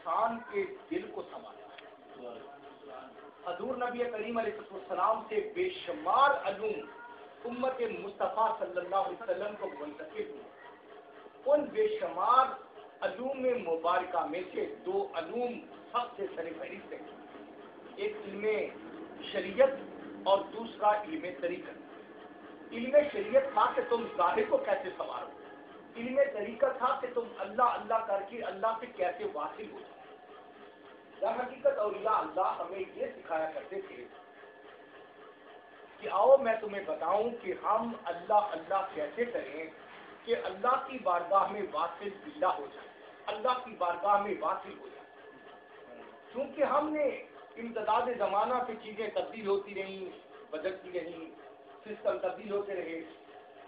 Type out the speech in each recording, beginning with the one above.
انسان کے دل کو سنبھالا ہے۔ حضور نبی کریم علیہ السلام سے بے شمار علوم امت مصطفیٰ صلی اللہ علیہ وسلم کو منتقل ہوئے۔ ان بے شمار علوم مبارکہ میں سے دو علوم سب سے سرفہرست ہیں، ایک علم شریعت اور دوسرا علم طریقت۔ علم شریعت تھا کہ تم ظاہر کو کیسے سنوارو، علم طریقت تھا کہ تم اللہ اللہ کر کے اللہ سے کیسے واصل ہو جاؤ۔ در حقیقت اولیاء اللہ ہمیں یہ سکھایا کرتے تھے کہ آؤ میں تمہیں بتاؤں کہ ہم اللہ اللہ کیسے کریں کہ اللہ کی بارگاہ میں واصل باللہ ہو جائے، اللہ کی بارگاہ میں واصل ہو جائے۔ کیونکہ ہم نے امتداد زمانہ سے چیزیں تبدیل ہوتی رہیں، بدلتی رہیں، سسٹم تبدیل ہوتے رہے۔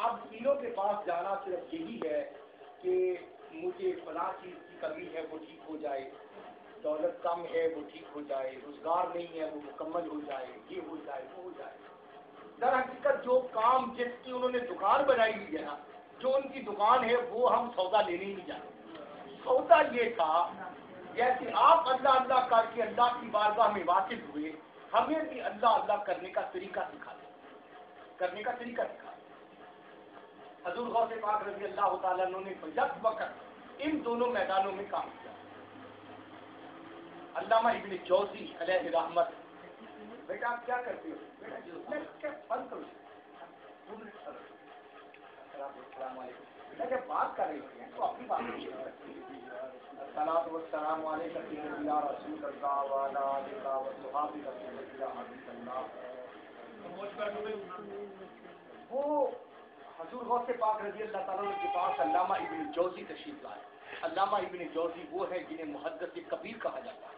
اب پیروں کے پاس جانا صرف یہی ہے کہ مجھے فلاں چیز کی کمی ہے وہ ٹھیک ہو جائے، دولت کم ہے وہ ٹھیک ہو جائے، روزگار نہیں ہے وہ مکمل ہو جائے، یہ ہو جائے وہ ہو جائے۔ در حقیقت جو کام جس کی انہوں نے دکان بنائی ہوئی ہے نا، جو ان کی دکان ہے وہ ہم سودا لینے ہی نہیں جاتے۔ سودا یہ تھا جیسے آپ اللہ اللہ کر کے اللہ کی بارگاہ میں واصل ہوئے، ہمیں بھی اللہ اللہ کرنے کا طریقہ سکھا دیں، کرنے کا طریقہ سکھا دیں۔ حضور غوث پاک رضی اللہ تعالیٰ عنہ نے یک وقت ان دونوں میدانوں میں کام کیا۔ علامہ ابن جوزی علیہ رحمت، بیٹا آپ کیا کرتے ہو؟ بیٹا کیا بند کرو، السلام علیکم۔ بیٹا جب بات کر رہے ہوتے ہیں تو اپنی بات الصلاۃ والسلام علیک یا رسول اللہ وعلی آلہ وصحبہ وہ حضور غوث پاک رضی اللہ تعالیٰ کے پاس علامہ ابن جوزی تشریف لائے۔ علامہ ابن جوزی وہ ہے جنہیں محدث کبیر کہا جاتا ہے۔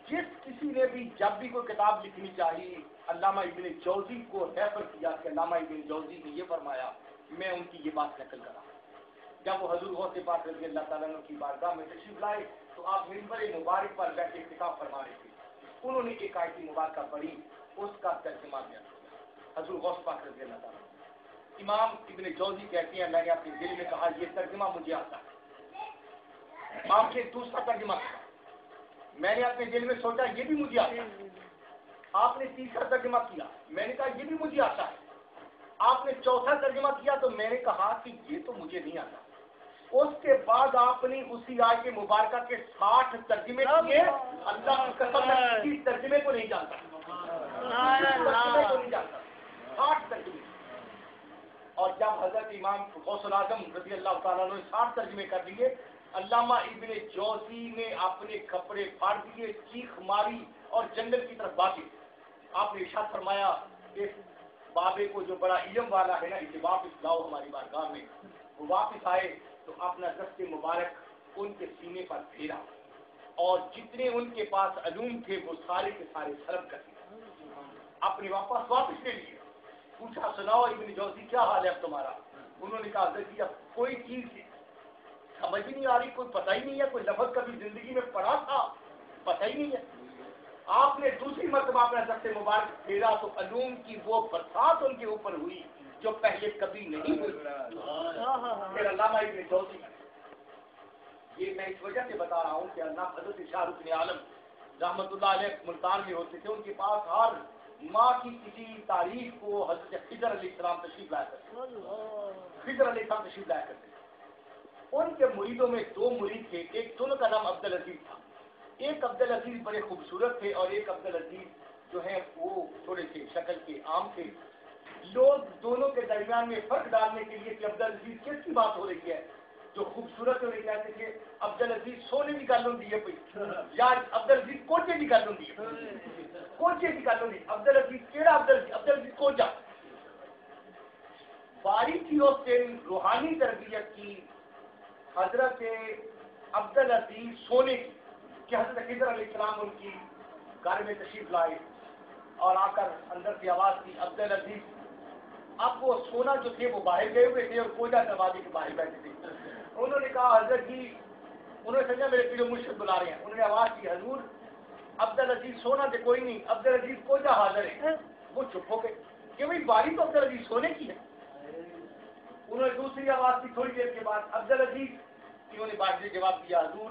جس کسی نے بھی جب بھی کوئی کتاب لکھنی چاہیے علامہ ابن جوزی کو ریفر کیا کہ علامہ ابن جوزی نے یہ فرمایا، میں ان کی یہ بات نقل کرا۔ جب وہ حضور غوث پاک رضی اللہ تعالیٰ کی بارگاہ میں تشریف لائے تو آپ منبر مبارک پر بیٹھے اعتکاف فرما رہے تھے۔ انہوں نے ایک آیت مبارکہ پڑھی، اس کا ترجمہ بیان کیا حضور غوث پاک رضی اللہ تعالیٰ۔ امام ابن جوزی کہتے ہیں میں نے اپنے دل میں کہا یہ ترجمہ مجھے آتا ہے۔ آپ نے دوسرا ترجمہ کیا، میں نے اپنے دل میں سوچا یہ بھی مجھے آتا ہے۔ آپ نے تیسرا ترجمہ کیا، میں نے کہا یہ بھی مجھے آتا ہے۔ آپ نے چوتھا ترجمہ کیا تو میں نے کہا کہ یہ تو مجھے نہیں آتا۔ اس کے بعد آپ نے اسی آیت مبارکہ کے 60 ترجمے کیے۔ اللہ کی قسم میں کسی ترجمے کو نہیں جانتا، 60 ترجمے۔ اور جب حضرت امام غوث الاعظم رضی اللہ تعالیٰ نے 60 ترجمے کر دیے، علامہ ابن جوزی نے اپنے کپڑے پھاڑ دیے، چیخ ماری اور جنگل کی طرف بھاگے۔ آپ نے ارشاد فرمایا اس بابے کو جو بڑا علم والا ہے نا اسے واپس لاؤ ہماری بارگاہ میں۔ وہ واپس آئے تو اپنا دست مبارک ان کے سینے پر پھیرا اور جتنے ان کے پاس علوم تھے وہ سارے کے سارے سلب کر دیے، اپنے واپس لے لیے۔ پوچھا سناؤ ابن جوزی کیا حال ہے اب تمہارا؟ انہوں نے کہا حضرت اب کوئی چیز سمجھ نہیں آ رہی، کوئی پتہ ہی نہیں ہے، کوئی لفظ کبھی زندگی میں پڑھا تھا پتہ ہی نہیں ہے۔ آپ نے دوسری مرتبہ اپنا دست مبارک پھیرا تو علوم کی وہ برسات ان کے اوپر ہوئی جو پہلے کبھی نہیں ہوئی۔ پھر علامہ ابن جوزی، یہ میں اس وجہ سے بتا رہا ہوں کہ اللہ حضرت شاہ رکن عالم رحمۃ اللہ علیہ ملتان میں ہوتے تھے، ان کے پاس ہر ماں کی کسی تاریخ کو حضرت خضر علیہ السلام تشریف لایا کرتے، خضر علیہ السلام تشریف لایا کرتے۔ ان کے مریدوں میں دو مرید تھے، ایک دونوں کا نام عبدالعزیز تھا۔ ایک عبدالعزیز بڑے خوبصورت تھے اور ایک عبدالعزیز جو ہے وہ تھوڑے سے شکل کے عام تھے۔ لوگ دونوں کے درمیان میں فرق ڈالنے کے لیے کہ عبدالعزیز کس کی بات ہو رہی ہے، جو خوبصورت ہونے کہتے تھے عبدالعزیز سونے کی گل ہوتی ہے یا عبدالعزیز کوچے کی گل ہوتی ہے، کوچے کی گل ہوتی ہے۔ عبدالعزیز کیڑا عبدالعزیز کوچا۔ باری تھی اس دن روحانی تربیت کی حضرت عبدالعزیز سونے کی کہ حضرت خضر علیہ السلام ان کی گھر میں تشریف لائے اور آ کر اندر سے آواز دی عبدالعزیز۔ اب وہ سونا جو تھے وہ باہر گئے ہوئے تھے اور کوئلہ دروازے کے باہر بیٹھے تھے۔ انہوں نے کہا حضرت جی، انہوں نے سمجھا میرے پیرو مرشد بلا رہے ہیں، انہوں نے آواز کی حضور عبدالعزیز سونا تو کوئی نہیں، عبدالعزیز کوئلہ حاضر ہے۔ وہ چپ ہو گئے کہ بھائی باری تو عبدالعزیز سونے کی ہے۔ انہوں نے دوسری آواز کی تھوڑی دیر کے بعد عبدالعزیز، انہوں نے بعد میں جواب دیا حضور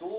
2